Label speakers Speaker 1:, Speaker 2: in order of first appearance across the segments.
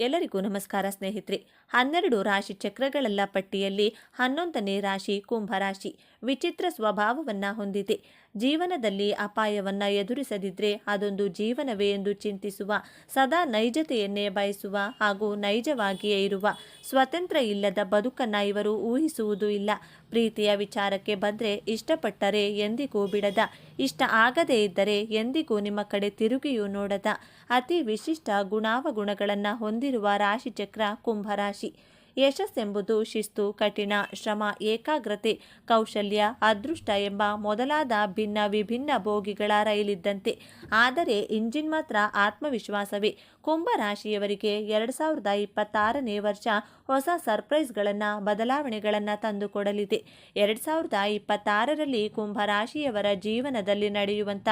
Speaker 1: ಎಲ್ಲರಿಗೂ ನಮಸ್ಕಾರ ಸ್ನೇಹಿತರೆ. 12 ರಾಶಿ ಚಕ್ರಗಳೆಲ್ಲ ಪಟ್ಟಿಯಲ್ಲಿ 11ನೇ ರಾಶಿ ಕುಂಭರಾಶಿ ವಿಚಿತ್ರ ಸ್ವಭಾವವನ್ನು ಹೊಂದಿದೆ. ಜೀವನದಲ್ಲಿ ಅಪಾಯವನ್ನು ಎದುರಿಸದಿದ್ರೆ ಅದೊಂದು ಜೀವನವೇ ಎಂದು ಚಿಂತಿಸುವ, ಸದಾ ನೈಜತೆಯನ್ನೇ ಬಯಸುವ ಹಾಗೂ ನೈಜವಾಗಿಯೇ ಇರುವ, ಸ್ವತಂತ್ರ ಇಲ್ಲದ ಬದುಕನ್ನು ಇವರು ಊಹಿಸುವುದೂ ಇಲ್ಲ. ಪ್ರೀತಿಯ ವಿಚಾರಕ್ಕೆ ಬಂದರೆ ಇಷ್ಟಪಟ್ಟರೆ ಎಂದಿಗೂ ಬಿಡದ, ಇಷ್ಟ ಆಗದೇ ಇದ್ದರೆ ಎಂದಿಗೂ ನಿಮ್ಮ ಕಡೆ ತಿರುಗಿಯೂ ನೋಡದ ಅತಿ ವಿಶಿಷ್ಟ ಗುಣಾವಗುಣಗಳನ್ನು ಹೊಂದಿರುವ ರಾಶಿಚಕ್ರ ಕುಂಭರಾಶಿ. ಯಶಸ್ಸೆಂಬುದು ಶಿಸ್ತು, ಕಠಿಣ ಶ್ರಮ, ಏಕಾಗ್ರತೆ, ಕೌಶಲ್ಯ, ಅದೃಷ್ಟ ಎಂಬ ಮೊದಲಾದ ಭಿನ್ನ ವಿಭಿನ್ನ ಬೋಗಿಗಳ ರೈಲಿದ್ದಂತೆ. ಆದರೆ ಇಂಜಿನ್ ಮಾತ್ರ ಆತ್ಮವಿಶ್ವಾಸವೇ. ಕುಂಭರಾಶಿಯವರಿಗೆ 2026ನೇ ವರ್ಷ ಹೊಸ ಸರ್ಪ್ರೈಸ್ಗಳನ್ನು, ಬದಲಾವಣೆಗಳನ್ನು ತಂದುಕೊಡಲಿದೆ. 2026ರಲ್ಲಿ ಕುಂಭರಾಶಿಯವರ ಜೀವನದಲ್ಲಿ ನಡೆಯುವಂಥ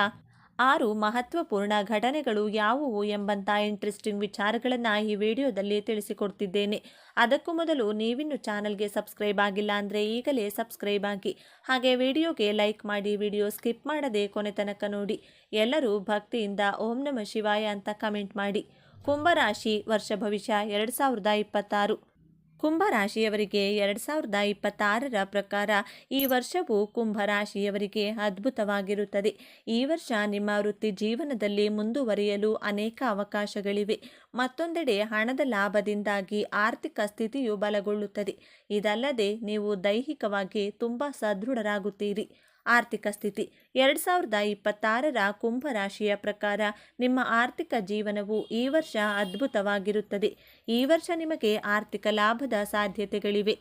Speaker 1: 6 ಮಹತ್ವಪೂರ್ಣ ಘಟನೆಗಳು ಯಾವುವು ಎಂಬಂಥ ಇಂಟ್ರೆಸ್ಟಿಂಗ್ ವಿಚಾರಗಳನ್ನು ಈ ವಿಡಿಯೋದಲ್ಲಿ ತಿಳಿಸಿಕೊಡ್ತಿದ್ದೇನೆ. ಅದಕ್ಕೂ ಮೊದಲು ನೀವಿನ್ನು ಚಾನಲ್ಗೆ ಸಬ್ಸ್ಕ್ರೈಬ್ ಆಗಿಲ್ಲ ಅಂದರೆ ಈಗಲೇ ಸಬ್ಸ್ಕ್ರೈಬ್ ಆಗಿ, ಹಾಗೆ ವಿಡಿಯೋಗೆ ಲೈಕ್ ಮಾಡಿ, ವಿಡಿಯೋ ಸ್ಕಿಪ್ ಮಾಡದೆ ಕೊನೆ ತನಕ ನೋಡಿ. ಎಲ್ಲರೂ ಭಕ್ತಿಯಿಂದ ಓಂ ನಮಃ ಶಿವಾಯ ಅಂತ ಕಮೆಂಟ್ ಮಾಡಿ. ಕುಂಭರಾಶಿ ವರ್ಷ ಭವಿಷ್ಯ 2026. ಕುಂಭರಾಶಿಯವರಿಗೆ 2026ರ ಪ್ರಕಾರ ಈ ವರ್ಷವು ಕುಂಭರಾಶಿಯವರಿಗೆ ಅದ್ಭುತವಾಗಿರುತ್ತದೆ. ಈ ವರ್ಷ ನಿಮ್ಮ ವೃತ್ತಿ ಜೀವನದಲ್ಲಿ ಮುಂದುವರಿಯಲು ಅನೇಕ ಅವಕಾಶಗಳಿವೆ. ಮತ್ತೊಂದೆಡೆ ಹಣದ ಲಾಭದಿಂದಾಗಿ ಆರ್ಥಿಕ ಸ್ಥಿತಿಯು ಬಲಗೊಳ್ಳುತ್ತದೆ. ಇದಲ್ಲದೆ ನೀವು ದೈಹಿಕವಾಗಿ ತುಂಬ ಸದೃಢರಾಗುತ್ತೀರಿ. ಆರ್ಥಿಕ ಸ್ಥಿತಿ 2026ರ ಕುಂಭರಾಶಿಯ ಪ್ರಕಾರ ನಿಮ್ಮ ಆರ್ಥಿಕ ಜೀವನವು ಈ ವರ್ಷ ಅದ್ಭುತವಾಗಿರುತ್ತದೆ. ಈ ವರ್ಷ ನಿಮಗೆ ಆರ್ಥಿಕ ಲಾಭದ ಸಾಧ್ಯತೆಗಳಿವೆ.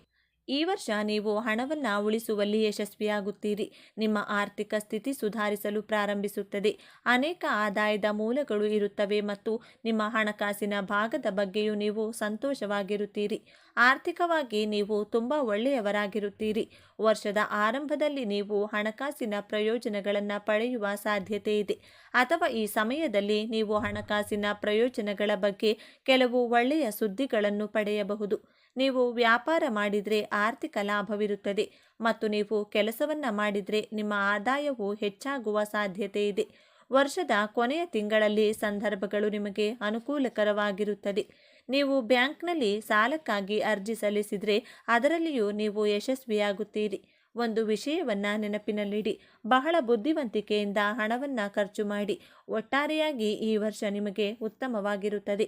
Speaker 1: ಈ ವರ್ಷ ನೀವು ಹಣವನ್ನು ಉಳಿಸುವಲ್ಲಿ ಯಶಸ್ವಿಯಾಗುತ್ತೀರಿ. ನಿಮ್ಮ ಆರ್ಥಿಕ ಸ್ಥಿತಿ ಸುಧಾರಿಸಲು ಪ್ರಾರಂಭಿಸುತ್ತದೆ. ಅನೇಕ ಆದಾಯದ ಮೂಲಗಳು ಇರುತ್ತವೆ ಮತ್ತು ನಿಮ್ಮ ಹಣಕಾಸಿನ ಭಾಗದ ಬಗ್ಗೆಯೂ ನೀವು ಸಂತೋಷವಾಗಿರುತ್ತೀರಿ. ಆರ್ಥಿಕವಾಗಿ ನೀವು ತುಂಬ ಒಳ್ಳೆಯವರಾಗಿರುತ್ತೀರಿ. ವರ್ಷದ ಆರಂಭದಲ್ಲಿ ನೀವು ಹಣಕಾಸಿನ ಪ್ರಯೋಜನಗಳನ್ನು ಪಡೆಯುವ ಸಾಧ್ಯತೆ ಇದೆ, ಅಥವಾ ಈ ಸಮಯದಲ್ಲಿ ನೀವು ಹಣಕಾಸಿನ ಪ್ರಯೋಜನಗಳ ಬಗ್ಗೆ ಕೆಲವು ಒಳ್ಳೆಯ ಸುದ್ದಿಗಳನ್ನು ಪಡೆಯಬಹುದು. ನೀವು ವ್ಯಾಪಾರ ಮಾಡಿದರೆ ಆರ್ಥಿಕ ಲಾಭವಿರುತ್ತದೆ ಮತ್ತು ನೀವು ಕೆಲಸವನ್ನು ಮಾಡಿದರೆ ನಿಮ್ಮ ಆದಾಯವು ಹೆಚ್ಚಾಗುವ ಸಾಧ್ಯತೆ ಇದೆ. ವರ್ಷದ ಕೊನೆಯ ತಿಂಗಳಲ್ಲಿ ಸಂದರ್ಭಗಳು ನಿಮಗೆ ಅನುಕೂಲಕರವಾಗಿರುತ್ತದೆ. ನೀವು ಬ್ಯಾಂಕ್ನಲ್ಲಿ ಸಾಲಕ್ಕಾಗಿ ಅರ್ಜಿ ಸಲ್ಲಿಸಿದರೆ ಅದರಲ್ಲಿಯೂ ನೀವು ಯಶಸ್ವಿಯಾಗುತ್ತೀರಿ. ಒಂದು ವಿಷಯವನ್ನು ನೆನಪಿನಲ್ಲಿಡಿ, ಬಹಳ ಬುದ್ಧಿವಂತಿಕೆಯಿಂದ ಹಣವನ್ನು ಖರ್ಚು ಮಾಡಿ. ಒಟ್ಟಾರೆಯಾಗಿ ಈ ವರ್ಷ ನಿಮಗೆ ಉತ್ತಮವಾಗಿರುತ್ತದೆ.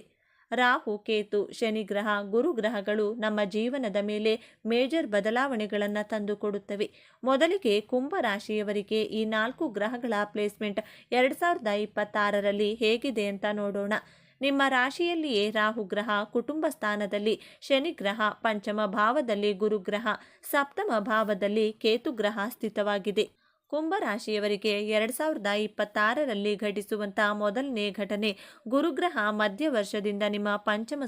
Speaker 1: ರಾಹು, ಕೇತು, ಶನಿಗ್ರಹ, ಗುರುಗ್ರಹಗಳು ನಮ್ಮ ಜೀವನದ ಮೇಲೆ ಮೇಜರ್ ಬದಲಾವಣೆಗಳನ್ನು ತಂದುಕೊಡುತ್ತವೆ. ಮೊದಲಿಗೆ ಕುಂಭರಾಶಿಯವರಿಗೆ ಈ 4 ಗ್ರಹಗಳ ಪ್ಲೇಸ್ಮೆಂಟ್ 2026ರಲ್ಲಿ ಹೇಗಿದೆ ಅಂತ ನೋಡೋಣ. ನಿಮ್ಮ ರಾಶಿಯಲ್ಲಿಯೇ ರಾಹುಗ್ರಹ ಕುಟುಂಬ ಸ್ಥಾನದಲ್ಲಿ, ಶನಿಗ್ರಹ ಪಂಚಮ ಭಾವದಲ್ಲಿ, ಗುರುಗ್ರಹ ಸಪ್ತಮ ಭಾವದಲ್ಲಿ, ಕೇತುಗ್ರಹ ಸ್ಥಿತವಾಗಿದೆ. ಕುಂಭರಾಶಿಯವರಿಗೆ 2026ರಲ್ಲಿ ಘಟಿಸುವಂಥ ಮೊದಲನೇ ಘಟನೆ, ಗುರುಗ್ರಹ ಮಧ್ಯ ವರ್ಷದಿಂದ ನಿಮ್ಮ ಪಂಚಮ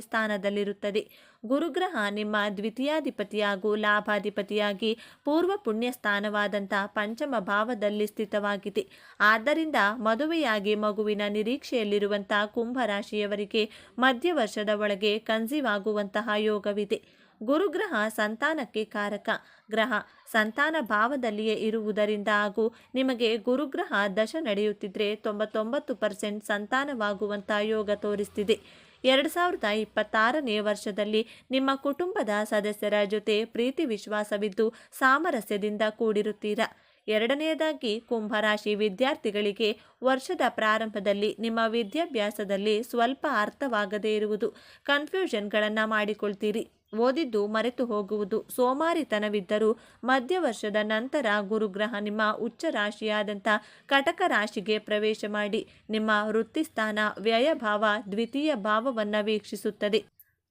Speaker 1: ಸ್ಥಾನದಲ್ಲಿರುತ್ತದೆ. ಗುರುಗ್ರಹ ನಿಮ್ಮ ದ್ವಿತೀಯಾಧಿಪತಿ ಹಾಗೂ ಲಾಭಾಧಿಪತಿಯಾಗಿ ಪೂರ್ವ ಪುಣ್ಯ ಸ್ಥಾನವಾದಂಥ ಪಂಚಮ ಭಾವದಲ್ಲಿ ಸ್ಥಿತವಾಗಿದೆ. ಆದ್ದರಿಂದ ಮದುವೆಯಾಗಿ ಮಗುವಿನ ನಿರೀಕ್ಷೆಯಲ್ಲಿರುವಂಥ ಕುಂಭರಾಶಿಯವರಿಗೆ ಮಧ್ಯ ವರ್ಷದ ಒಳಗೆ ಕನ್ಸೀವ್ ಆಗುವಂತಹ ಯೋಗವಿದೆ. ಗುರುಗ್ರಹ ಸಂತಾನಕ್ಕೆ ಕಾರಕ ಗ್ರಹ. ಸಂತಾನ ಭಾವದಲ್ಲಿಯೇ ಇರುವುದರಿಂದ ಹಾಗೂ ನಿಮಗೆ ಗುರುಗ್ರಹ ದಶ ನಡೆಯುತ್ತಿದ್ದರೆ 99% ಸಂತಾನವಾಗುವಂಥ ಯೋಗ ತೋರಿಸ್ತಿದೆ. 2026ನೇ ವರ್ಷದಲ್ಲಿ ನಿಮ್ಮ ಕುಟುಂಬದ ಸದಸ್ಯರ ಜೊತೆ ಪ್ರೀತಿ ವಿಶ್ವಾಸವಿದ್ದು ಸಾಮರಸ್ಯದಿಂದ ಕೂಡಿರುತ್ತೀರಾ. ಎರಡನೆಯದಾಗಿ, ಕುಂಭರಾಶಿ ವಿದ್ಯಾರ್ಥಿಗಳಿಗೆ ವರ್ಷದ ಪ್ರಾರಂಭದಲ್ಲಿ ನಿಮ್ಮ ವಿದ್ಯಾಭ್ಯಾಸದಲ್ಲಿ ಸ್ವಲ್ಪ ಅರ್ಥವಾಗದೇ ಇರುವುದು, ಕನ್ಫ್ಯೂಷನ್ಗಳನ್ನು ಮಾಡಿಕೊಳ್ತೀರಿ. ಓದಿದ್ದು ಮರೆತು ಹೋಗುವುದು, ಸೋಮಾರಿತನವಿದ್ದರೂ ಮಧ್ಯ ವರ್ಷದ ನಂತರ ಗುರುಗ್ರಹ ನಿಮ್ಮ ಉಚ್ಚ ರಾಶಿಯಾದಂಥ ಕಟಕ ರಾಶಿಗೆ ಪ್ರವೇಶ ಮಾಡಿ ನಿಮ್ಮ ವೃತ್ತಿಸ್ಥಾನ ವ್ಯಯಭಾವ ದ್ವಿತೀಯ ಭಾವವನ್ನು ವೀಕ್ಷಿಸುತ್ತದೆ.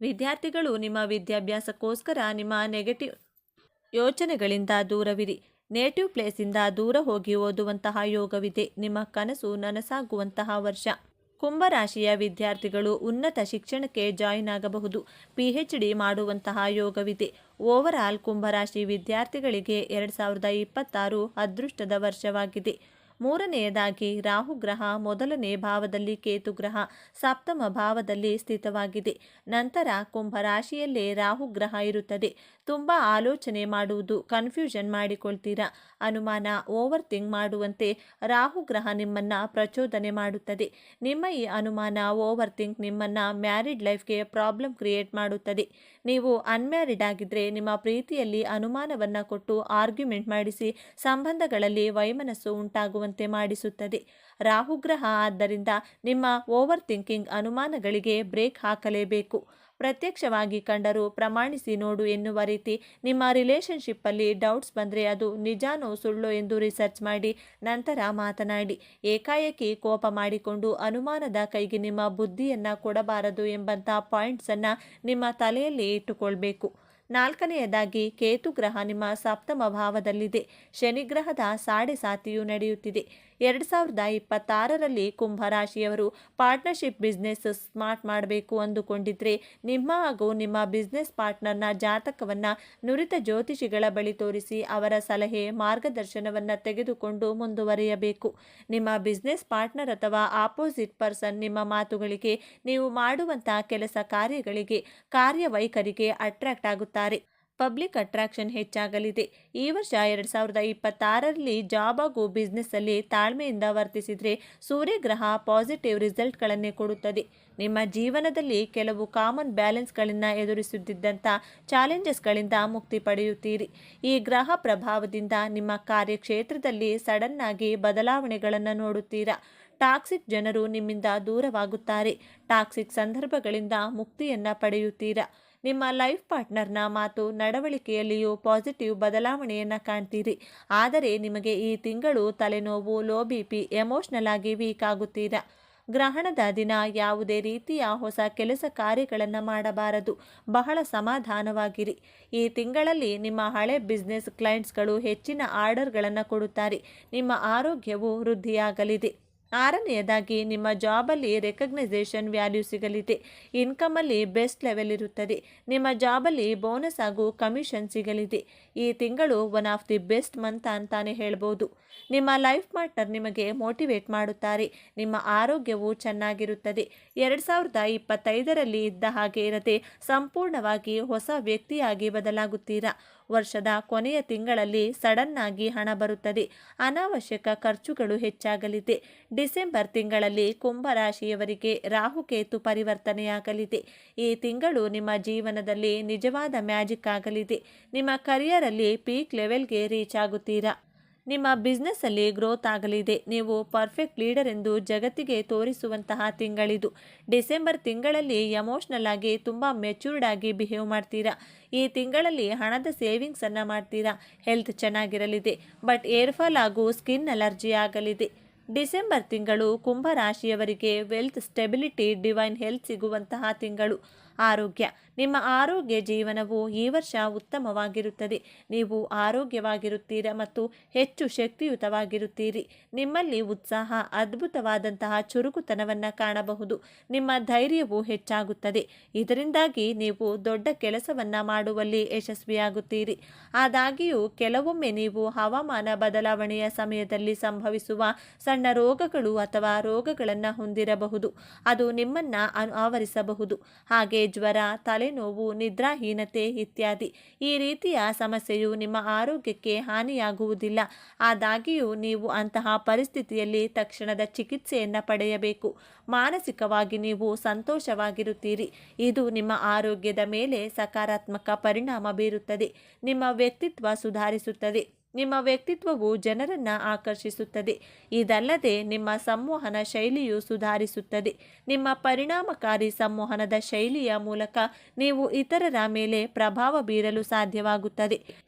Speaker 1: ವಿದ್ಯಾರ್ಥಿಗಳು ನಿಮ್ಮ ವಿದ್ಯಾಭ್ಯಾಸಕ್ಕೋಸ್ಕರ ನಿಮ್ಮ ನೆಗೆಟಿವ್ ಯೋಚನೆಗಳಿಂದ ದೂರವಿರಿ. ನೇಟಿವ್ ಪ್ಲೇಸಿಂದ ದೂರ ಹೋಗಿ ಓದುವಂತಹ ಯೋಗವಿದೆ. ನಿಮ್ಮ ಕನಸು ನನಸಾಗುವಂತಹ ವರ್ಷ. ಕುಂಭರಾಶಿಯ ವಿದ್ಯಾರ್ಥಿಗಳು ಉನ್ನತ ಶಿಕ್ಷಣಕ್ಕೆ ಜಾಯಿನ್ ಆಗಬಹುದು. PhD ಮಾಡುವಂತಹ ಯೋಗವಿದೆ. ಓವರಾಲ್ ಕುಂಭರಾಶಿ ವಿದ್ಯಾರ್ಥಿಗಳಿಗೆ 2026 ಅದೃಷ್ಟದ ವರ್ಷವಾಗಿದೆ. ಮೂರನೆಯದಾಗಿ ರಾಹುಗ್ರಹ ಮೊದಲನೇ ಭಾವದಲ್ಲಿ, ಕೇತುಗ್ರಹ ಸಪ್ತಮ ಭಾವದಲ್ಲಿ ಸ್ಥಿತವಾಗಿದೆ. ನಂತರ ಕುಂಭರಾಶಿಯಲ್ಲೇ ರಾಹುಗ್ರಹ ಇರುತ್ತದೆ. ತುಂಬ ಆಲೋಚನೆ ಮಾಡುವುದು, ಕನ್ಫ್ಯೂಷನ್ ಮಾಡಿಕೊಳ್ತೀರಾ. ಅನುಮಾನ, ಓವರ್ ಥಿಂಕ್ ಮಾಡುವಂತೆ ರಾಹುಗ್ರಹ ನಿಮ್ಮನ್ನ ಪ್ರಚೋದನೆ ಮಾಡುತ್ತದೆ. ನಿಮ್ಮ ಈ ಅನುಮಾನ, ಓವರ್ ಥಿಂಕ್ ನಿಮ್ಮನ್ನ ಮ್ಯಾರಿಡ್ ಲೈಫ್ಗೆ ಪ್ರಾಬ್ಲಮ್ ಕ್ರಿಯೇಟ್ ಮಾಡುತ್ತದೆ. ನೀವು ಅನ್ಮ್ಯಾರಿಡ್ ಆಗಿದ್ರೆ ನಿಮ್ಮ ಪ್ರೀತಿಯಲ್ಲಿ ಅನುಮಾನವನ್ನ ಕೊಟ್ಟು ಆರ್ಗ್ಯುಮೆಂಟ್ ಮಾಡಿಸಿ ಸಂಬಂಧಗಳಲ್ಲಿ ವೈಮನಸ್ಸು ಉಂಟಾಗುವಂತೆ ಮಾಡಿಸುತ್ತದೆ. ರಾಹುಗ್ರಹ ಆದ್ದರಿಂದ ನಿಮ್ಮ ಓವರ್ ಥಿಂಕಿಂಗ್ ಅನುಮಾನಗಳಿಗೆ ಬ್ರೇಕ್ ಹಾಕಲೇಬೇಕು. ಪ್ರತ್ಯಕ್ಷವಾಗಿ ಕಂಡರೂ ಪ್ರಮಾಣಿಸಿ ನೋಡು ಎನ್ನುವ ರೀತಿ ನಿಮ್ಮ ರಿಲೇಷನ್ಶಿಪ್ಪಲ್ಲಿ ಡೌಟ್ಸ್ ಬಂದರೆ ಅದು ನಿಜಾನೋ ಸುಳ್ಳೋ ಎಂದು ರಿಸರ್ಚ್ ಮಾಡಿ ನಂತರ ಮಾತನಾಡಿ. ಏಕಾಏಕಿ ಕೋಪ ಮಾಡಿಕೊಂಡು ಅನುಮಾನದ ಕೈಗೆ ನಿಮ್ಮ ಬುದ್ಧಿಯನ್ನು ಕೊಡಬಾರದು ಎಂಬಂಥ ಪಾಯಿಂಟ್ಸನ್ನು ನಿಮ್ಮ ತಲೆಯಲ್ಲಿ ಇಟ್ಟುಕೊಳ್ಬೇಕು. ನಾಲ್ಕನೆಯದಾಗಿ ಕೇತುಗ್ರಹ ನಿಮ್ಮ ಸಪ್ತಮ ಭಾವದಲ್ಲಿದೆ. ಶನಿಗ್ರಹದ ಸಾಡೆಸಾತಿಯು ನಡೆಯುತ್ತಿದೆ. 2026ರಲ್ಲಿ ಕುಂಭರಾಶಿಯವರು ಪಾರ್ಟ್ನರ್ಶಿಪ್ ಬಿಸ್ನೆಸ್ ಸ್ಮಾರ್ಟ್ ಮಾಡಬೇಕು ಅಂದುಕೊಂಡಿದ್ರೆ ನಿಮ್ಮ ಹಾಗೂ ನಿಮ್ಮ ಬಿಸ್ನೆಸ್ ಪಾರ್ಟ್ನರ್ನ ಜಾತಕವನ್ನು ನುರಿತ ಜ್ಯೋತಿಷಿಗಳ ಬಳಿ ತೋರಿಸಿ ಅವರ ಸಲಹೆ ಮಾರ್ಗದರ್ಶನವನ್ನು ತೆಗೆದುಕೊಂಡು ಮುಂದುವರಿಯಬೇಕು. ನಿಮ್ಮ ಬಿಸ್ನೆಸ್ ಪಾರ್ಟ್ನರ್ ಅಥವಾ ಆಪೋಸಿಟ್ ಪರ್ಸನ್ ನಿಮ್ಮ ಮಾತುಗಳಿಗೆ, ನೀವು ಮಾಡುವಂಥ ಕೆಲಸ ಕಾರ್ಯಗಳಿಗೆ, ಕಾರ್ಯವೈಖರಿಗೆ ಅಟ್ರಾಕ್ಟ್ ಆಗುತ್ತಾರೆ. ಪಬ್ಲಿಕ್ ಅಟ್ರಾಕ್ಷನ್ ಹೆಚ್ಚಾಗಲಿದೆ. ಈ ವರ್ಷ 2026ರಲ್ಲಿ ಜಾಬ್ ಹಾಗೂ ಬಿಸ್ನೆಸ್ಸಲ್ಲಿ ತಾಳ್ಮೆಯಿಂದ ವರ್ತಿಸಿದರೆ ಸೂರ್ಯಗ್ರಹ ಪಾಸಿಟಿವ್ ರಿಸಲ್ಟ್ಗಳನ್ನೇ ಕೊಡುತ್ತದೆ. ನಿಮ್ಮ ಜೀವನದಲ್ಲಿ ಕೆಲವು ಕಾಮನ್ ಬ್ಯಾಲೆನ್ಸ್ಗಳನ್ನು ಎದುರಿಸುತ್ತಿದ್ದಂಥ ಚಾಲೆಂಜಸ್ಗಳಿಂದ ಮುಕ್ತಿ ಪಡೆಯುತ್ತೀರಿ. ಈ ಗ್ರಹ ಪ್ರಭಾವದಿಂದ ನಿಮ್ಮ ಕಾರ್ಯಕ್ಷೇತ್ರದಲ್ಲಿ ಸಡನ್ ಆಗಿ ಬದಲಾವಣೆಗಳನ್ನು ನೋಡುತ್ತೀರಾ. ಟಾಕ್ಸಿಕ್ ಜನರು ನಿಮ್ಮಿಂದ ದೂರವಾಗುತ್ತಾರೆ. ಟಾಕ್ಸಿಕ್ ಸಂದರ್ಭಗಳಿಂದ ಮುಕ್ತಿಯನ್ನು ಪಡೆಯುತ್ತೀರಾ. ನಿಮ್ಮ ಲೈಫ್ ಪಾರ್ಟ್ನರ್ನ ಮಾತು ನಡವಳಿಕೆಯಲ್ಲಿಯೂ ಪಾಸಿಟಿವ್ ಬದಲಾವಣೆಯನ್ನು ಕಾಣ್ತೀರಿ. ಆದರೆ ನಿಮಗೆ ಈ ತಿಂಗಳು ತಲೆನೋವು, ಲೋ BP, ಎಮೋಷ್ನಲ್ ಆಗಿ ವೀಕ್ ಆಗುತ್ತೀರಾ. ಗ್ರಹಣದ ದಿನ ಯಾವುದೇ ರೀತಿಯ ಹೊಸ ಕೆಲಸ ಕಾರ್ಯಗಳನ್ನು ಮಾಡಬಾರದು. ಬಹಳ ಸಮಾಧಾನವಾಗಿರಿ. ಈ ತಿಂಗಳಲ್ಲಿ ನಿಮ್ಮ ಹಳೆ ಬಿಸ್ನೆಸ್ ಕ್ಲೈಂಟ್ಸ್ಗಳು ಹೆಚ್ಚಿನ ಆರ್ಡರ್ಗಳನ್ನು ಕೊಡುತ್ತಾರೆ. ನಿಮ್ಮ ಆರೋಗ್ಯವು ವೃದ್ಧಿಯಾಗಲಿದೆ. ಆರನೆಯದಾಗಿ ನಿಮ್ಮ ಜಾಬಲ್ಲಿ ರೆಕಗ್ನೈಸೇಷನ್ ವ್ಯಾಲ್ಯೂ ಸಿಗಲಿದೆ. ಇನ್ಕಮಲ್ಲಿ ಬೆಸ್ಟ್ ಲೆವೆಲ್ ಇರುತ್ತದೆ. ನಿಮ್ಮ ಜಾಬಲ್ಲಿ ಬೋನಸ್ ಹಾಗೂ ಕಮಿಷನ್ ಸಿಗಲಿದೆ. ಈ ತಿಂಗಳು one of the best month ಅಂತಾನೆ ಹೇಳ್ಬೋದು. ನಿಮ್ಮ ಲೈಫ್ ಪಾರ್ಟ್ನರ್ ನಿಮಗೆ ಮೋಟಿವೇಟ್ ಮಾಡುತ್ತಾರೆ. ನಿಮ್ಮ ಆರೋಗ್ಯವು ಚೆನ್ನಾಗಿರುತ್ತದೆ. 2025ರಲ್ಲಿ ಇದ್ದ ಹಾಗೆ ಇರದೆ ಸಂಪೂರ್ಣವಾಗಿ ಹೊಸ ವ್ಯಕ್ತಿಯಾಗಿ ಬದಲಾಗುತ್ತೀರಾ. ವರ್ಷದ ಕೊನೆಯ ತಿಂಗಳಲ್ಲಿ ಸಡನ್ ಆಗಿ ಹಣ ಬರುತ್ತದೆ. ಅನಾವಶ್ಯಕ ಖರ್ಚುಗಳು ಹೆಚ್ಚಾಗಲಿದೆ. ಡಿಸೆಂಬರ್ ತಿಂಗಳಲ್ಲಿ ಕುಂಭರಾಶಿಯವರಿಗೆ ರಾಹುಕೇತು ಪರಿವರ್ತನೆಯಾಗಲಿದೆ. ಈ ತಿಂಗಳು ನಿಮ್ಮ ಜೀವನದಲ್ಲಿ ನಿಜವಾದ ಮ್ಯಾಜಿಕ್ ಆಗಲಿದೆ. ನಿಮ್ಮ ಕರಿಯರಲ್ಲಿ ಪೀಕ್ ಲೆವೆಲ್ಗೆ ರೀಚ್ ಆಗುತ್ತೀರಾ. ನಿಮ್ಮ ಬಿಸ್ನೆಸ್ಸಲ್ಲಿ ಗ್ರೋತ್ ಆಗಲಿದೆ. ನೀವು ಪರ್ಫೆಕ್ಟ್ ಲೀಡರ್ ಎಂದು ಜಗತ್ತಿಗೆ ತೋರಿಸುವಂತಹ ತಿಂಗಳಿದು. ಡಿಸೆಂಬರ್ ತಿಂಗಳಲ್ಲಿ ಎಮೋಷ್ನಲ್ ಆಗಿ ತುಂಬ ಮೆಚ್ಯೂರ್ಡ್ ಆಗಿ ಬಿಹೇವ್ ಮಾಡ್ತೀರಾ. ಈ ತಿಂಗಳಲ್ಲಿ ಹಣದ ಸೇವಿಂಗ್ಸನ್ನು ಮಾಡ್ತೀರಾ. ಹೆಲ್ತ್ ಚೆನ್ನಾಗಿರಲಿದೆ. ಬಟ್ ಏರ್ಫಾಲ್ ಹಾಗೂ ಸ್ಕಿನ್ ಅಲರ್ಜಿ ಆಗಲಿದೆ. ಡಿಸೆಂಬರ್ ತಿಂಗಳು ಕುಂಭರಾಶಿಯವರಿಗೆ ವೆಲ್ತ್, ಸ್ಟೆಬಿಲಿಟಿ, ಡಿವೈನ್ ಹೆಲ್ತ್ ಸಿಗುವಂತಹ ತಿಂಗಳು. ಆರೋಗ್ಯ, ನಿಮ್ಮ ಆರೋಗ್ಯ ಜೀವನವು ಈ ವರ್ಷ ಉತ್ತಮವಾಗಿರುತ್ತದೆ. ನೀವು ಆರೋಗ್ಯವಾಗಿರುತ್ತೀರಾ ಮತ್ತು ಹೆಚ್ಚು ಶಕ್ತಿಯುತವಾಗಿರುತ್ತೀರಿ. ನಿಮ್ಮಲ್ಲಿ ಉತ್ಸಾಹ, ಅದ್ಭುತವಾದಂತಹ ಚುರುಕುತನವನ್ನು ಕಾಣಬಹುದು. ನಿಮ್ಮ ಧೈರ್ಯವು ಹೆಚ್ಚಾಗುತ್ತದೆ. ಇದರಿಂದಾಗಿ ನೀವು ದೊಡ್ಡ ಕೆಲಸವನ್ನು ಮಾಡುವಲ್ಲಿ ಯಶಸ್ವಿಯಾಗುತ್ತೀರಿ. ಆದಾಗ್ಯೂ ಕೆಲವೊಮ್ಮೆ ನೀವು ಹವಾಮಾನ ಬದಲಾವಣೆಯ ಸಮಯದಲ್ಲಿ ಸಂಭವಿಸುವ ಸಣ್ಣ ರೋಗಗಳು ಅಥವಾ ರೋಗಗಳನ್ನು ಹೊಂದಿರಬಹುದು. ಅದು ನಿಮ್ಮನ್ನು ಆವರಿಸಬಹುದು. ಹಾಗೆ ಜ್ವರ, ತಲೆನೋವು, ನಿದ್ರಾಹೀನತೆ ಇತ್ಯಾದಿ. ಈ ರೀತಿಯ ಸಮಸ್ಯೆಯು ನಿಮ್ಮ ಆರೋಗ್ಯಕ್ಕೆ ಹಾನಿಯಾಗುವುದಿಲ್ಲ. ಆದಾಗ್ಯೂ ನೀವು ಅಂತಹ ಪರಿಸ್ಥಿತಿಯಲ್ಲಿ ತಕ್ಷಣದ ಚಿಕಿತ್ಸೆಯನ್ನು ಪಡೆಯಬೇಕು. ಮಾನಸಿಕವಾಗಿ ನೀವು ಸಂತೋಷವಾಗಿರುತ್ತೀರಿ. ಇದು ನಿಮ್ಮ ಆರೋಗ್ಯದ ಮೇಲೆ ಸಕಾರಾತ್ಮಕ ಪರಿಣಾಮ ಬೀರುತ್ತದೆ. ನಿಮ್ಮ ವ್ಯಕ್ತಿತ್ವ ಸುಧಾರಿಸುತ್ತದೆ. ನಿಮ್ಮ ವ್ಯಕ್ತಿತ್ವವು ಜನರನ್ನು ಆಕರ್ಷಿಸುತ್ತದೆ. ಇದಲ್ಲದೆ ನಿಮ್ಮ ಸಂವಹನ ಶೈಲಿಯು ಸುಧಾರಿಸುತ್ತದೆ. ನಿಮ್ಮ ಪರಿಣಾಮಕಾರಿ ಸಂವಹನದ ಶೈಲಿಯ ಮೂಲಕ ನೀವು ಇತರರ ಮೇಲೆ ಪ್ರಭಾವ ಬೀರಲು ಸಾಧ್ಯವಾಗುತ್ತದೆ.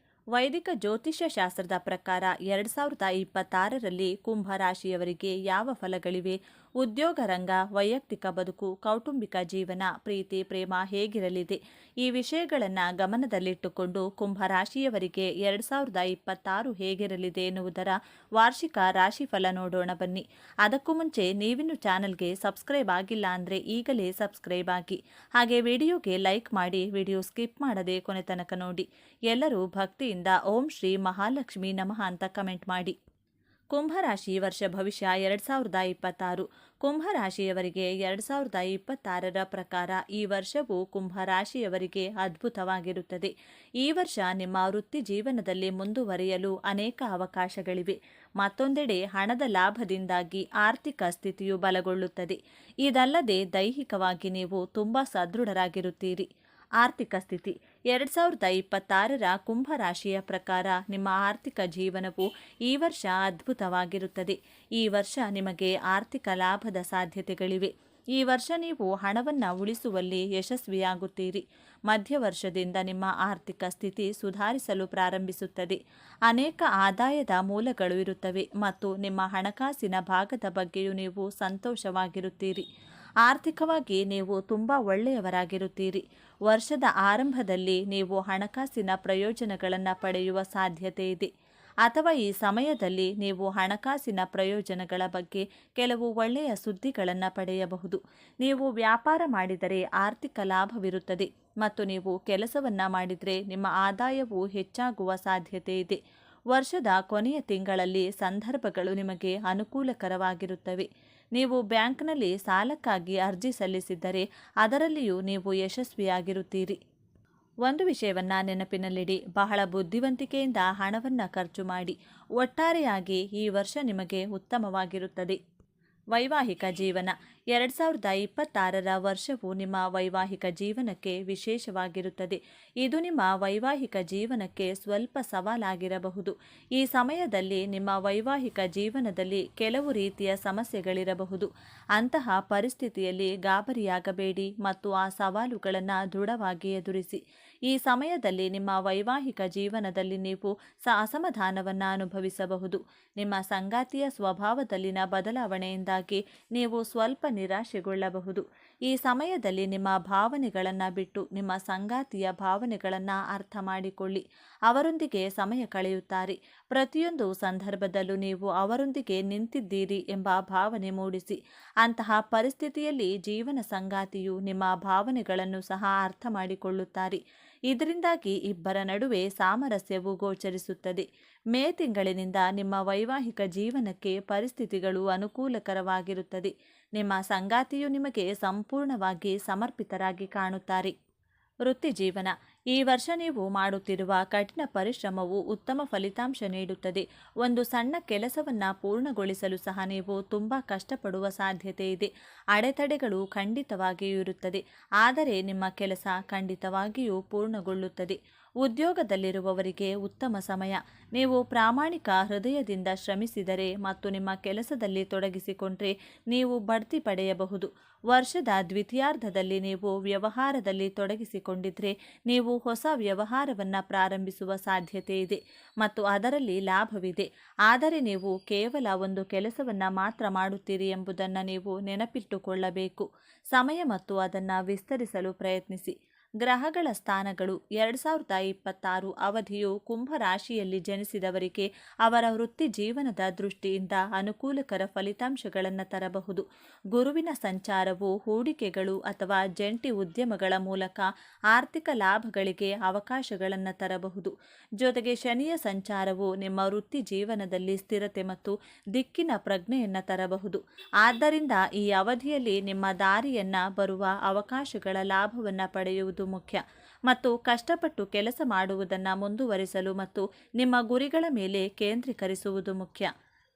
Speaker 1: ವೈದಿಕ ಜ್ಯೋತಿಷ್ಯ ಶಾಸ್ತ್ರದ ಪ್ರಕಾರ 2026ರಲ್ಲಿ ಕುಂಭರಾಶಿಯವರಿಗೆ ಯಾವ ಫಲಗಳಿವೆ? ಉದ್ಯೋಗ ರಂಗ, ವೈಯಕ್ತಿಕ ಬದುಕು, ಕೌಟುಂಬಿಕ ಜೀವನ, ಪ್ರೀತಿ, ಪ್ರೇಮ ಹೇಗಿರಲಿದೆ? ಈ ವಿಷಯಗಳನ್ನು ಗಮನದಲ್ಲಿಟ್ಟುಕೊಂಡು ಕುಂಭರಾಶಿಯವರಿಗೆ 2026 ಹೇಗಿರಲಿದೆ ಎನ್ನುವುದರ ವಾರ್ಷಿಕ ರಾಶಿಫಲ ನೋಡೋಣ ಬನ್ನಿ. ಅದಕ್ಕೂ ಮುಂಚೆ ನೀವಿನ್ನು ಚಾನಲ್ಗೆ ಸಬ್ಸ್ಕ್ರೈಬ್ ಆಗಿಲ್ಲ ಅಂದರೆ ಈಗಲೇ ಸಬ್ಸ್ಕ್ರೈಬ್ ಆಗಿ. ಹಾಗೆ ವಿಡಿಯೋಗೆ ಲೈಕ್ ಮಾಡಿ, ವಿಡಿಯೋ ಸ್ಕಿಪ್ ಮಾಡದೆ ಕೊನೆ ತನಕ ನೋಡಿ. ಎಲ್ಲರೂ ಭಕ್ತಿಯಿಂದ ಓಂ ಶ್ರೀ ಮಹಾಲಕ್ಷ್ಮಿ ನಮಃ ಅಂತ ಕಮೆಂಟ್ ಮಾಡಿ. ಕುಂಭರಾಶಿ ವರ್ಷ ಭವಿಷ್ಯ 2026. ಕುಂಭರಾಶಿಯವರಿಗೆ 2026ರ ಪ್ರಕಾರ ಈ ವರ್ಷವು ಕುಂಭರಾಶಿಯವರಿಗೆ ಅದ್ಭುತವಾಗಿರುತ್ತದೆ. ಈ ವರ್ಷ ನಿಮ್ಮ ವೃತ್ತಿ ಜೀವನದಲ್ಲಿ ಮುಂದುವರಿಯಲು ಅನೇಕ ಅವಕಾಶಗಳಿವೆ. ಮತ್ತೊಂದೆಡೆ ಹಣದ ಲಾಭದಿಂದಾಗಿ ಆರ್ಥಿಕ ಸ್ಥಿತಿಯು ಬಲಗೊಳ್ಳುತ್ತದೆ. ಇದಲ್ಲದೆ ದೈಹಿಕವಾಗಿ ನೀವು ತುಂಬಾ ಸದೃಢರಾಗಿರುತ್ತೀರಿ. ಆರ್ಥಿಕ ಸ್ಥಿತಿ 2026ರ ಕುಂಭರಾಶಿಯ ಪ್ರಕಾರ ನಿಮ್ಮ ಆರ್ಥಿಕ ಜೀವನವು ಈ ವರ್ಷ ಅದ್ಭುತವಾಗಿರುತ್ತದೆ. ಈ ವರ್ಷ ನಿಮಗೆ ಆರ್ಥಿಕ ಲಾಭದ ಸಾಧ್ಯತೆಗಳಿವೆ. ಈ ವರ್ಷ ನೀವು ಹಣವನ್ನು ಉಳಿಸುವಲ್ಲಿ ಯಶಸ್ವಿಯಾಗುತ್ತೀರಿ. ಮಧ್ಯವರ್ಷದಿಂದ ನಿಮ್ಮ ಆರ್ಥಿಕ ಸ್ಥಿತಿ ಸುಧಾರಿಸಲು ಪ್ರಾರಂಭಿಸುತ್ತದೆ. ಅನೇಕ ಆದಾಯದ ಮೂಲಗಳು ಇರುತ್ತವೆ ಮತ್ತು ನಿಮ್ಮ ಹಣಕಾಸಿನ ಭಾಗದ ಬಗ್ಗೆಯೂ ನೀವು ಸಂತೋಷವಾಗಿರುತ್ತೀರಿ. ಆರ್ಥಿಕವಾಗಿ ನೀವು ತುಂಬ ಒಳ್ಳೆಯವರಾಗಿರುತ್ತೀರಿ. ವರ್ಷದ ಆರಂಭದಲ್ಲಿ ನೀವು ಹಣಕಾಸಿನ ಪ್ರಯೋಜನಗಳನ್ನು ಪಡೆಯುವ ಸಾಧ್ಯತೆ ಇದೆ, ಅಥವಾ ಈ ಸಮಯದಲ್ಲಿ ನೀವು ಹಣಕಾಸಿನ ಪ್ರಯೋಜನಗಳ ಬಗ್ಗೆ ಕೆಲವು ಒಳ್ಳೆಯ ಸುದ್ದಿಗಳನ್ನು ಪಡೆಯಬಹುದು. ನೀವು ವ್ಯಾಪಾರ ಮಾಡಿದರೆ ಆರ್ಥಿಕ ಲಾಭವಿರುತ್ತದೆ ಮತ್ತು ನೀವು ಕೆಲಸವನ್ನು ಮಾಡಿದರೆ ನಿಮ್ಮ ಆದಾಯವು ಹೆಚ್ಚಾಗುವ ಸಾಧ್ಯತೆ ಇದೆ. ವರ್ಷದ ಕೊನೆಯ ತಿಂಗಳಲ್ಲಿ ಸಂದರ್ಭಗಳು ನಿಮಗೆ ಅನುಕೂಲಕರವಾಗಿರುತ್ತವೆ. ನೀವು ಬ್ಯಾಂಕ್ನಲ್ಲಿ ಸಾಲಕ್ಕಾಗಿ ಅರ್ಜಿ ಸಲ್ಲಿಸಿದ್ದರೆ ಅದರಲ್ಲಿಯೂ ನೀವು ಯಶಸ್ವಿಯಾಗಿರುತ್ತೀರಿ. ಒಂದು ವಿಷಯವನ್ನು ನೆನಪಿನಲ್ಲಿಡಿ, ಬಹಳ ಬುದ್ಧಿವಂತಿಕೆಯಿಂದ ಹಣವನ್ನು ಖರ್ಚು ಮಾಡಿ. ಒಟ್ಟಾರೆಯಾಗಿ ಈ ವರ್ಷ ನಿಮಗೆ ಉತ್ತಮವಾಗಿರುತ್ತದೆ. ವೈವಾಹಿಕ ಜೀವನ 2026ರ ವರ್ಷವು ನಿಮ್ಮ ವೈವಾಹಿಕ ಜೀವನಕ್ಕೆ ವಿಶೇಷವಾಗಿರುತ್ತದೆ. ಇದು ನಿಮ್ಮ ವೈವಾಹಿಕ ಜೀವನಕ್ಕೆ ಸ್ವಲ್ಪ ಸವಾಲಾಗಿರಬಹುದು. ಈ ಸಮಯದಲ್ಲಿ ನಿಮ್ಮ ವೈವಾಹಿಕ ಜೀವನದಲ್ಲಿ ಕೆಲವು ರೀತಿಯ ಸಮಸ್ಯೆಗಳಿರಬಹುದು. ಅಂತಹ ಪರಿಸ್ಥಿತಿಯಲ್ಲಿ ಗಾಬರಿಯಾಗಬೇಡಿ ಮತ್ತು ಆ ಸವಾಲುಗಳನ್ನು ದೃಢವಾಗಿ ಎದುರಿಸಿ. ಈ ಸಮಯದಲ್ಲಿ ನಿಮ್ಮ ವೈವಾಹಿಕ ಜೀವನದಲ್ಲಿ ನೀವು ಅಸಮಾಧಾನವನ್ನು ಅನುಭವಿಸಬಹುದು. ನಿಮ್ಮ ಸಂಗಾತಿಯ ಸ್ವಭಾವದಲ್ಲಿನ ಬದಲಾವಣೆಯಿಂದಾಗಿ ನೀವು ಸ್ವಲ್ಪ ನಿರಾಶೆಗೊಳ್ಳಬಹುದು. ಈ ಸಮಯದಲ್ಲಿ ನಿಮ್ಮ ಭಾವನೆಗಳನ್ನು ಬಿಟ್ಟು ನಿಮ್ಮ ಸಂಗಾತಿಯ ಭಾವನೆಗಳನ್ನು ಅರ್ಥ ಮಾಡಿಕೊಳ್ಳಿ. ಅವರೊಂದಿಗೆ ಸಮಯ ಕಳೆಯುತ್ತಾರೆ. ಪ್ರತಿಯೊಂದು ಸಂದರ್ಭದಲ್ಲೂ ನೀವು ಅವರೊಂದಿಗೆ ನಿಂತಿದ್ದೀರಿ ಎಂಬ ಭಾವನೆ ಮೂಡಿಸಿ. ಅಂತಹ ಪರಿಸ್ಥಿತಿಯಲ್ಲಿ ಜೀವನ ಸಂಗಾತಿಯು ನಿಮ್ಮ ಭಾವನೆಗಳನ್ನು ಸಹ ಅರ್ಥ ಮಾಡಿಕೊಳ್ಳುತ್ತಾರೆ. ಇದರಿಂದಾಗಿ ಇಬ್ಬರ ನಡುವೆ ಸಾಮರಸ್ಯವು ಗೋಚರಿಸುತ್ತದೆ. ಮೇ ತಿಂಗಳಿನಿಂದ ನಿಮ್ಮ ವೈವಾಹಿಕ ಜೀವನಕ್ಕೆ ಪರಿಸ್ಥಿತಿಗಳು ಅನುಕೂಲಕರವಾಗಿರುತ್ತದೆ. ನಿಮ್ಮ ಸಂಗಾತಿಯು ನಿಮಗೆ ಸಂಪೂರ್ಣವಾಗಿ ಸಮರ್ಪಿತರಾಗಿ ಕಾಣುತ್ತಾರೆ. ವೃತ್ತಿ ಜೀವನ ಈ ವರ್ಷ ನೀವು ಮಾಡುತ್ತಿರುವ ಕಠಿಣ ಪರಿಶ್ರಮವು ಉತ್ತಮ ಫಲಿತಾಂಶ ನೀಡುತ್ತದೆ. ಒಂದು ಸಣ್ಣ ಕೆಲಸವನ್ನು ಪೂರ್ಣಗೊಳಿಸಲು ಸಹ ನೀವು ತುಂಬ ಕಷ್ಟಪಡುವ ಸಾಧ್ಯತೆ ಇದೆ. ಅಡೆತಡೆಗಳು ಖಂಡಿತವಾಗಿಯೂ ಇರುತ್ತದೆ, ಆದರೆ ನಿಮ್ಮ ಕೆಲಸ ಖಂಡಿತವಾಗಿಯೂ ಪೂರ್ಣಗೊಳ್ಳುತ್ತದೆ. ಉದ್ಯೋಗದಲ್ಲಿರುವವರಿಗೆ ಉತ್ತಮ ಸಮಯ. ನೀವು ಪ್ರಾಮಾಣಿಕ ಹೃದಯದಿಂದ ಶ್ರಮಿಸಿದರೆ ಮತ್ತು ನಿಮ್ಮ ಕೆಲಸದಲ್ಲಿ ತೊಡಗಿಸಿಕೊಂಡ್ರೆ ನೀವು ಬಡ್ತಿ ಪಡೆಯಬಹುದು. ವರ್ಷದ ದ್ವಿತೀಯಾರ್ಧದಲ್ಲಿ ನೀವು ವ್ಯವಹಾರದಲ್ಲಿ ತೊಡಗಿಸಿಕೊಂಡಿದ್ರೆ ನೀವು ಹೊಸ ವ್ಯವಹಾರವನ್ನು ಪ್ರಾರಂಭಿಸುವ ಸಾಧ್ಯತೆ ಇದೆ ಮತ್ತು ಅದರಲ್ಲಿ ಲಾಭವಿದೆ. ಆದರೆ ನೀವು ಕೇವಲ ಒಂದು ಕೆಲಸವನ್ನು ಮಾತ್ರ ಮಾಡುತ್ತೀರಿ ಎಂಬುದನ್ನು ನೀವು ನೆನಪಿಟ್ಟುಕೊಳ್ಳಬೇಕು. ಸಮಯ ಮತ್ತು ಅದನ್ನು ವಿಸ್ತರಿಸಲು ಪ್ರಯತ್ನಿಸಿ. ಗ್ರಹಗಳ ಸ್ಥಾನಗಳು 2026 ಅವಧಿಯು ಕುಂಭರಾಶಿಯಲ್ಲಿ ಜನಿಸಿದವರಿಗೆ ಅವರ ವೃತ್ತಿ ಜೀವನದ ದೃಷ್ಟಿಯಿಂದ ಅನುಕೂಲಕರ ಫಲಿತಾಂಶಗಳನ್ನು ತರಬಹುದು. ಗುರುವಿನ ಸಂಚಾರವು ಹೂಡಿಕೆಗಳು ಅಥವಾ ಜಂಟಿ ಉದ್ಯಮಗಳ ಮೂಲಕ ಆರ್ಥಿಕ ಲಾಭಗಳಿಗೆ ಅವಕಾಶಗಳನ್ನು ತರಬಹುದು. ಜೊತೆಗೆ ಶನಿಯ ಸಂಚಾರವು ನಿಮ್ಮ ವೃತ್ತಿ ಜೀವನದಲ್ಲಿ ಸ್ಥಿರತೆ ಮತ್ತು ದಿಕ್ಕಿನ ಪ್ರಜ್ಞೆಯನ್ನು ತರಬಹುದು. ಆದ್ದರಿಂದ ಈ ಅವಧಿಯಲ್ಲಿ ನಿಮ್ಮ ದಾರಿಯನ್ನು ಬರುವ ಅವಕಾಶಗಳ ಲಾಭವನ್ನು ಪಡೆಯುವುದು ಮುಖ್ಯ ಮತ್ತು ಕಷ್ಟಪಟ್ಟು ಕೆಲಸ ಮಾಡುವುದನ್ನು ಮುಂದುವರಿಸಲು ಮತ್ತು ನಿಮ್ಮ ಗುರಿಗಳ ಮೇಲೆ ಕೇಂದ್ರೀಕರಿಸುವುದು ಮುಖ್ಯ.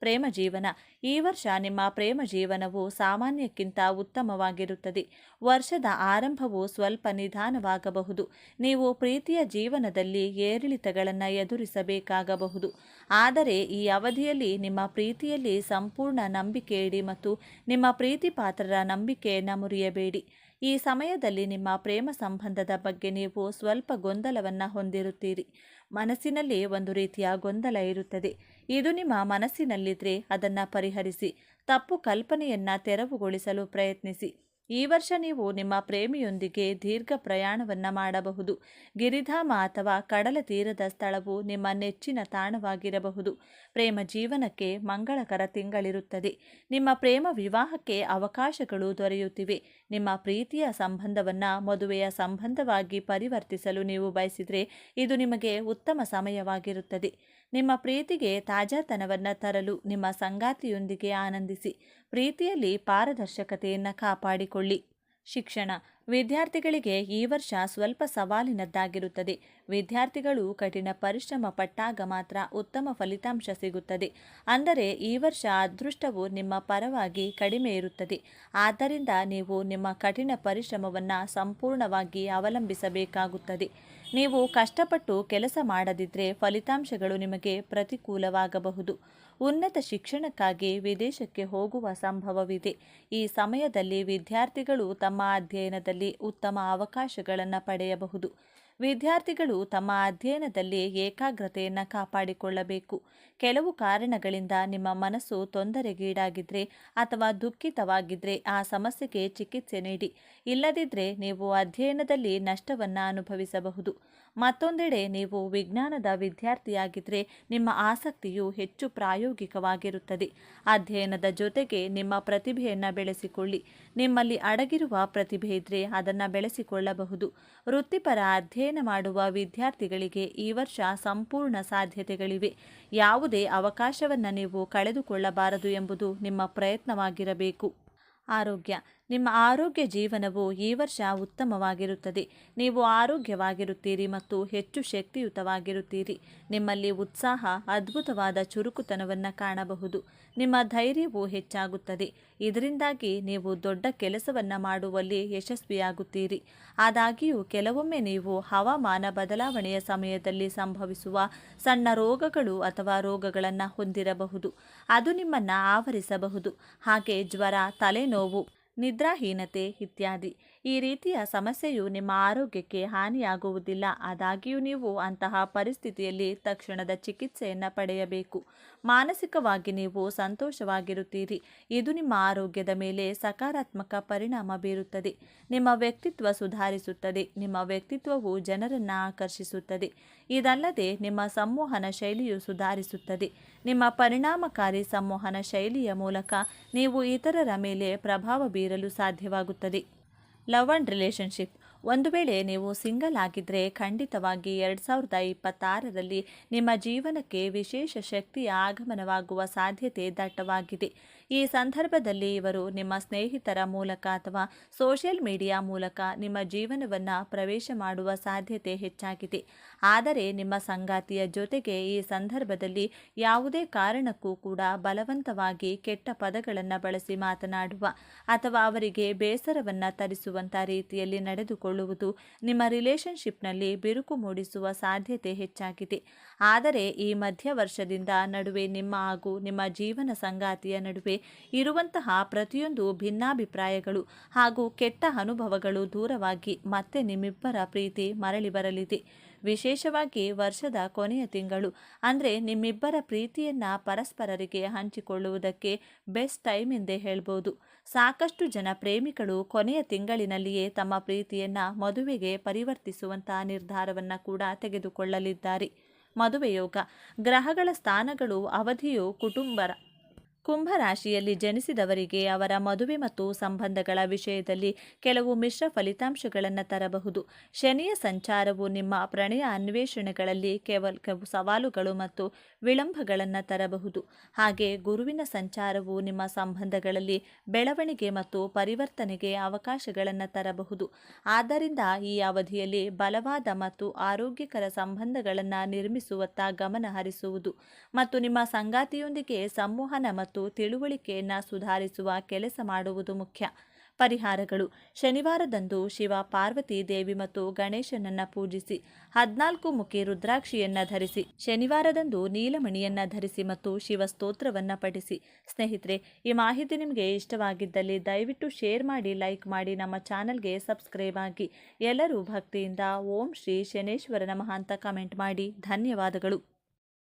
Speaker 1: ಪ್ರೇಮ ಜೀವನ ಈ ವರ್ಷ ನಿಮ್ಮ ಪ್ರೇಮ ಜೀವನವು ಸಾಮಾನ್ಯಕ್ಕಿಂತ ಉತ್ತಮವಾಗಿರುತ್ತದೆ. ವರ್ಷದ ಆರಂಭವು ಸ್ವಲ್ಪ ನಿಧಾನವಾಗಬಹುದು. ನೀವು ಪ್ರೀತಿಯ ಜೀವನದಲ್ಲಿ ಏರಿಳಿತಗಳನ್ನು ಎದುರಿಸಬೇಕಾಗಬಹುದು. ಆದರೆ ಈ ಅವಧಿಯಲ್ಲಿ ನಿಮ್ಮ ಪ್ರೀತಿಯಲ್ಲಿ ಸಂಪೂರ್ಣ ನಂಬಿಕೆ ಇಡಿ ಮತ್ತು ನಿಮ್ಮ ಪ್ರೀತಿ ಪಾತ್ರರ ನಂಬಿಕೆಯನ್ನು ಮುರಿಯಬೇಡಿ. ಈ ಸಮಯದಲ್ಲಿ ನಿಮ್ಮ ಪ್ರೇಮ ಸಂಬಂಧದ ಬಗ್ಗೆ ನೀವು ಸ್ವಲ್ಪ ಗೊಂದಲವನ್ನು ಹೊಂದಿರುತ್ತೀರಿ. ಮನಸ್ಸಿನಲ್ಲಿ ಒಂದು ರೀತಿಯ ಗೊಂದಲ ಇರುತ್ತದೆ. ಇದು ನಿಮ್ಮ ಮನಸ್ಸಿನಲ್ಲಿದ್ದರೆ ಅದನ್ನು ಪರಿಹರಿಸಿ. ತಪ್ಪು ಕಲ್ಪನೆಯನ್ನು ತೆರವುಗೊಳಿಸಲು ಪ್ರಯತ್ನಿಸಿ. ಈ ವರ್ಷ ನೀವು ನಿಮ್ಮ ಪ್ರೇಮಿಯೊಂದಿಗೆ ದೀರ್ಘ ಪ್ರಯಾಣವನ್ನು ಮಾಡಬಹುದು. ಗಿರಿಧಾಮ ಅಥವಾ ಕಡಲ ತೀರದ ಸ್ಥಳವು ನಿಮ್ಮ ನೆಚ್ಚಿನ ತಾಣವಾಗಿರಬಹುದು. ಪ್ರೇಮ ಜೀವನಕ್ಕೆ ಮಂಗಳಕರ ತಿಂಗಳಿರುತ್ತದೆ. ನಿಮ್ಮ ಪ್ರೇಮ ವಿವಾಹಕ್ಕೆ ಅವಕಾಶಗಳು ದೊರೆಯುತ್ತಿವೆ. ನಿಮ್ಮ ಪ್ರೀತಿಯ ಸಂಬಂಧವನ್ನು ಮದುವೆಯ ಸಂಬಂಧವಾಗಿ ಪರಿವರ್ತಿಸಲು ನೀವು ಬಯಸಿದರೆ ಇದು ನಿಮಗೆ ಉತ್ತಮ ಸಮಯವಾಗಿರುತ್ತದೆ. ನಿಮ್ಮ ಪ್ರೀತಿಗೆ ತಾಜಾತನವನ್ನು ತರಲು ನಿಮ್ಮ ಸಂಗಾತಿಯೊಂದಿಗೆ ಆನಂದಿಸಿ. ಪ್ರೀತಿಯಲ್ಲಿ ಪಾರದರ್ಶಕತೆಯನ್ನು ಕಾಪಾಡಿಕೊಳ್ಳಿ. ಶಿಕ್ಷಣ ವಿದ್ಯಾರ್ಥಿಗಳಿಗೆ ಈ ವರ್ಷ ಸ್ವಲ್ಪ ಸವಾಲಿನದ್ದಾಗಿರುತ್ತದೆ. ವಿದ್ಯಾರ್ಥಿಗಳು ಕಠಿಣ ಪರಿಶ್ರಮ ಪಟ್ಟಾಗ ಮಾತ್ರ ಉತ್ತಮ ಫಲಿತಾಂಶ ಸಿಗುತ್ತದೆ. ಅಂದರೆ ಈ ವರ್ಷ ಅದೃಷ್ಟವು ನಿಮ್ಮ ಪರವಾಗಿ ಕಡಿಮೆ ಇರುತ್ತದೆ. ಆದ್ದರಿಂದ ನೀವು ನಿಮ್ಮ ಕಠಿಣ ಪರಿಶ್ರಮವನ್ನು ಸಂಪೂರ್ಣವಾಗಿ ಅವಲಂಬಿಸಬೇಕಾಗುತ್ತದೆ. ನೀವು ಕಷ್ಟಪಟ್ಟು ಕೆಲಸ ಮಾಡದಿದ್ದರೆ ಫಲಿತಾಂಶಗಳು ನಿಮಗೆ ಪ್ರತಿಕೂಲವಾಗಬಹುದು. ಉನ್ನತ ಶಿಕ್ಷಣಕ್ಕಾಗಿ ವಿದೇಶಕ್ಕೆ ಹೋಗುವ ಸಂಭವವಿದೆ. ಈ ಸಮಯದಲ್ಲಿ ವಿದ್ಯಾರ್ಥಿಗಳು ತಮ್ಮ ಅಧ್ಯಯನದಲ್ಲಿ ಉತ್ತಮ ಅವಕಾಶಗಳನ್ನು ಪಡೆಯಬಹುದು. ವಿದ್ಯಾರ್ಥಿಗಳು ತಮ್ಮ ಅಧ್ಯಯನದಲ್ಲಿ ಏಕಾಗ್ರತೆಯನ್ನು ಕಾಪಾಡಿಕೊಳ್ಳಬೇಕು. ಕೆಲವು ಕಾರಣಗಳಿಂದ ನಿಮ್ಮ ಮನಸ್ಸು ತೊಂದರೆಗೀಡಾಗಿದ್ದರೆ ಅಥವಾ ದುಃಖಿತವಾಗಿದ್ದರೆ ಆ ಸಮಸ್ಯೆಗೆ ಚಿಕಿತ್ಸೆ ನೀಡಿ. ಇಲ್ಲದಿದ್ದರೆ ನೀವು ಅಧ್ಯಯನದಲ್ಲಿ ನಷ್ಟವನ್ನು ಅನುಭವಿಸಬಹುದು. ಮತ್ತೊಂದೆಡೆ ನೀವು ವಿಜ್ಞಾನದ ವಿದ್ಯಾರ್ಥಿಯಾಗಿದ್ದರೆ ನಿಮ್ಮ ಆಸಕ್ತಿಯು ಹೆಚ್ಚು ಪ್ರಾಯೋಗಿಕವಾಗಿರುತ್ತದೆ. ಅಧ್ಯಯನದ ಜೊತೆಗೆ ನಿಮ್ಮ ಪ್ರತಿಭೆಯನ್ನು ಬೆಳೆಸಿಕೊಳ್ಳಿ. ನಿಮ್ಮಲ್ಲಿ ಅಡಗಿರುವ ಪ್ರತಿಭೆ ಇದ್ದರೆ ಅದನ್ನು ಬೆಳೆಸಿಕೊಳ್ಳಬಹುದು. ವೃತ್ತಿಪರ ಅಧ್ಯಯನ ಮಾಡುವ ವಿದ್ಯಾರ್ಥಿಗಳಿಗೆ ಈ ವರ್ಷ ಸಂಪೂರ್ಣ ಸಾಧ್ಯತೆಗಳಿವೆ. ಯಾವುದೇ ಅವಕಾಶವನ್ನು ನೀವು ಕಳೆದುಕೊಳ್ಳಬಾರದು ಎಂಬುದು ನಿಮ್ಮ ಪ್ರಯತ್ನವಾಗಿರಬೇಕು. ಆರೋಗ್ಯ ನಿಮ್ಮ ಆರೋಗ್ಯ ಜೀವನವು ಈ ವರ್ಷ ಉತ್ತಮವಾಗಿರುತ್ತದೆ. ನೀವು ಆರೋಗ್ಯವಾಗಿರುತ್ತೀರಿ ಮತ್ತು ಹೆಚ್ಚು ಶಕ್ತಿಯುತವಾಗಿರುತ್ತೀರಿ. ನಿಮ್ಮಲ್ಲಿ ಉತ್ಸಾಹ, ಅದ್ಭುತವಾದ ಚುರುಕುತನವನ್ನು ಕಾಣಬಹುದು. ನಿಮ್ಮ ಧೈರ್ಯವು ಹೆಚ್ಚಾಗುತ್ತದೆ. ಇದರಿಂದಾಗಿ ನೀವು ದೊಡ್ಡ ಕೆಲಸವನ್ನು ಮಾಡುವಲ್ಲಿ ಯಶಸ್ವಿಯಾಗುತ್ತೀರಿ. ಆದಾಗ್ಯೂ ಕೆಲವೊಮ್ಮೆ ನೀವು ಹವಾಮಾನ ಬದಲಾವಣೆಯ ಸಮಯದಲ್ಲಿ ಸಂಭವಿಸುವ ಸಣ್ಣ ರೋಗಗಳು ಅಥವಾ ರೋಗಗಳನ್ನು ಹೊಂದಿರಬಹುದು. ಅದು ನಿಮ್ಮನ್ನು ಆವರಿಸಬಹುದು. ಹಾಗೆ ಜ್ವರ, ತಲೆನೋವು, ನಿದ್ರಾಹೀನತೆ ಇತ್ಯಾದಿ. ಈ ರೀತಿಯ ಸಮಸ್ಯೆಯು ನಿಮ್ಮ ಆರೋಗ್ಯಕ್ಕೆ ಹಾನಿಯಾಗುವುದಿಲ್ಲ. ಆದಾಗ್ಯೂ ನೀವು ಅಂತಹ ಪರಿಸ್ಥಿತಿಯಲ್ಲಿ ತಕ್ಷಣದ ಚಿಕಿತ್ಸೆಯನ್ನು ಪಡೆಯಬೇಕು. ಮಾನಸಿಕವಾಗಿ ನೀವು ಸಂತೋಷವಾಗಿರುತ್ತೀರಿ. ಇದು ನಿಮ್ಮ ಆರೋಗ್ಯದ ಮೇಲೆ ಸಕಾರಾತ್ಮಕ ಪರಿಣಾಮ ಬೀರುತ್ತದೆ. ನಿಮ್ಮ ವ್ಯಕ್ತಿತ್ವ ಸುಧಾರಿಸುತ್ತದೆ. ನಿಮ್ಮ ವ್ಯಕ್ತಿತ್ವವು ಜನರನ್ನು ಆಕರ್ಷಿಸುತ್ತದೆ. ಇದಲ್ಲದೆ ನಿಮ್ಮ ಸಂವಹನ ಶೈಲಿಯು ಸುಧಾರಿಸುತ್ತದೆ. ನಿಮ್ಮ ಪರಿಣಾಮಕಾರಿ ಸಂವಹನ ಶೈಲಿಯ ಮೂಲಕ ನೀವು ಇತರರ ಮೇಲೆ ಪ್ರಭಾವ ಬೀರಲು ಸಾಧ್ಯವಾಗುತ್ತದೆ. ಲವ್ ಆ್ಯಂಡ್ ರಿಲೇಷನ್ಶಿಪ್ ಒಂದು ವೇಳೆ ನೀವು ಸಿಂಗಲ್ ಆಗಿದ್ದರೆ ಖಂಡಿತವಾಗಿ 2026ರಲ್ಲಿ ನಿಮ್ಮ ಜೀವನಕ್ಕೆ ವಿಶೇಷ ಶಕ್ತಿಯ ಆಗಮನವಾಗುವ ಸಾಧ್ಯತೆ ದಟ್ಟವಾಗಿದೆ. ಈ ಸಂದರ್ಭದಲ್ಲಿ ಇವರು ನಿಮ್ಮ ಸ್ನೇಹಿತರ ಮೂಲಕ ಅಥವಾ ಸೋಷಿಯಲ್ ಮೀಡಿಯಾ ಮೂಲಕ ನಿಮ್ಮ ಜೀವನವನ್ನು ಪ್ರವೇಶ ಮಾಡುವ ಸಾಧ್ಯತೆ ಹೆಚ್ಚಾಗಿದೆ. ಆದರೆ ನಿಮ್ಮ ಸಂಗಾತಿಯ ಜೊತೆಗೆ ಈ ಸಂದರ್ಭದಲ್ಲಿ ಯಾವುದೇ ಕಾರಣಕ್ಕೂ ಕೂಡ ಬಲವಂತವಾಗಿ ಕೆಟ್ಟ ಪದಗಳನ್ನು ಬಳಸಿ ಮಾತನಾಡುವ ಅಥವಾ ಅವರಿಗೆ ಬೇಸರವನ್ನು ತರಿಸುವಂಥ ರೀತಿಯಲ್ಲಿ ನಡೆದುಕೊಳ್ಳುವುದು ನಿಮ್ಮ ರಿಲೇಷನ್ಶಿಪ್ನಲ್ಲಿ ಬಿರುಕು ಮೂಡಿಸುವ ಸಾಧ್ಯತೆ ಹೆಚ್ಚಾಗಿದೆ. ಆದರೆ ಈ ಮಧ್ಯವರ್ಷದಿಂದ ನಡುವೆ ನಿಮ್ಮ ಹಾಗೂ ನಿಮ್ಮ ಜೀವನ ಸಂಗಾತಿಯ ನಡುವೆ ಇರುವಂತಹ ಪ್ರತಿಯೊಂದು ಭಿನ್ನಾಭಿಪ್ರಾಯಗಳು ಹಾಗೂ ಕೆಟ್ಟ ಅನುಭವಗಳು ದೂರವಾಗಿ ಮತ್ತೆ ನಿಮ್ಮಿಬ್ಬರ ಪ್ರೀತಿ ಮರಳಿ ಬರಲಿದೆ. ವಿಶೇಷವಾಗಿ ವರ್ಷದ ಕೊನೆಯ ತಿಂಗಳು ಅಂದರೆ ನಿಮ್ಮಿಬ್ಬರ ಪ್ರೀತಿಯನ್ನು ಪರಸ್ಪರರಿಗೆ ಹಂಚಿಕೊಳ್ಳುವುದಕ್ಕೆ ಬೆಸ್ಟ್ ಟೈಮ್ ಎಂದೇ ಹೇಳ್ಬೋದು. ಸಾಕಷ್ಟು ಜನ ಪ್ರೇಮಿಗಳು ಕೊನೆಯ ತಿಂಗಳಿನಲ್ಲಿಯೇ ತಮ್ಮ ಪ್ರೀತಿಯನ್ನು ಮದುವೆಗೆ ಪರಿವರ್ತಿಸುವಂಥ ನಿರ್ಧಾರವನ್ನು ಕೂಡ ತೆಗೆದುಕೊಳ್ಳಲಿದ್ದಾರೆ. ಮದುವೆ ಯೋಗ ಗ್ರಹಗಳ ಸ್ಥಾನಗಳು ಅವಧಿಯು ಕುಂಭರಾಶಿಯಲ್ಲಿ ಜನಿಸಿದವರಿಗೆ ಅವರ ಮದುವೆ ಮತ್ತು ಸಂಬಂಧಗಳ ವಿಷಯದಲ್ಲಿ ಕೆಲವು ಮಿಶ್ರ ಫಲಿತಾಂಶಗಳನ್ನು ತರಬಹುದು. ಶನಿಯ ಸಂಚಾರವು ನಿಮ್ಮ ಪ್ರಣಯ ಅನ್ವೇಷಣೆಗಳಲ್ಲಿ ಕೆಲವು ಸವಾಲುಗಳು ಮತ್ತು ವಿಳಂಬಗಳನ್ನು ತರಬಹುದು. ಹಾಗೆ ಗುರುವಿನ ಸಂಚಾರವು ನಿಮ್ಮ ಸಂಬಂಧಗಳಲ್ಲಿ ಬೆಳವಣಿಗೆ ಮತ್ತು ಪರಿವರ್ತನೆಗೆ ಅವಕಾಶಗಳನ್ನು ತರಬಹುದು. ಆದ್ದರಿಂದ ಈ ಅವಧಿಯಲ್ಲಿ ಬಲವಾದ ಮತ್ತು ಆರೋಗ್ಯಕರ ಸಂಬಂಧಗಳನ್ನು ನಿರ್ಮಿಸುವತ್ತ ಗಮನ ಹರಿಸುವುದು ಮತ್ತು ನಿಮ್ಮ ಸಂಗಾತಿಯೊಂದಿಗೆ ಸಂವಹನ ಮತ್ತು ತಿಳುವಳಿಕೆಯನ್ನು ಸುಧಾರಿಸುವ ಕೆಲಸ ಮಾಡುವುದು ಮುಖ್ಯ. ಪರಿಹಾರಗಳು ಶನಿವಾರದಂದು ಶಿವ ಪಾರ್ವತಿ ದೇವಿ ಮತ್ತು ಗಣೇಶನನ್ನು ಪೂಜಿಸಿ. 14 ಮುಖಿ ರುದ್ರಾಕ್ಷಿಯನ್ನು ಧರಿಸಿ. ಶನಿವಾರದಂದು ನೀಲಮಣಿಯನ್ನು ಧರಿಸಿ ಮತ್ತು ಶಿವ ಸ್ತೋತ್ರವನ್ನು ಪಠಿಸಿ. ಸ್ನೇಹಿತರೆ, ಈ ಮಾಹಿತಿ ನಿಮಗೆ ಇಷ್ಟವಾಗಿದ್ದಲ್ಲಿ ದಯವಿಟ್ಟು ಶೇರ್ ಮಾಡಿ, ಲೈಕ್ ಮಾಡಿ, ನಮ್ಮ ಚಾನಲ್ಗೆ ಸಬ್ಸ್ಕ್ರೈಬ್ ಆಗಿ. ಎಲ್ಲರೂ ಭಕ್ತಿಯಿಂದ ಓಂ ಶ್ರೀ ಶನೇಶ್ವರ ನಮಃ ಅಂತ ಕಮೆಂಟ್ ಮಾಡಿ. ಧನ್ಯವಾದಗಳು.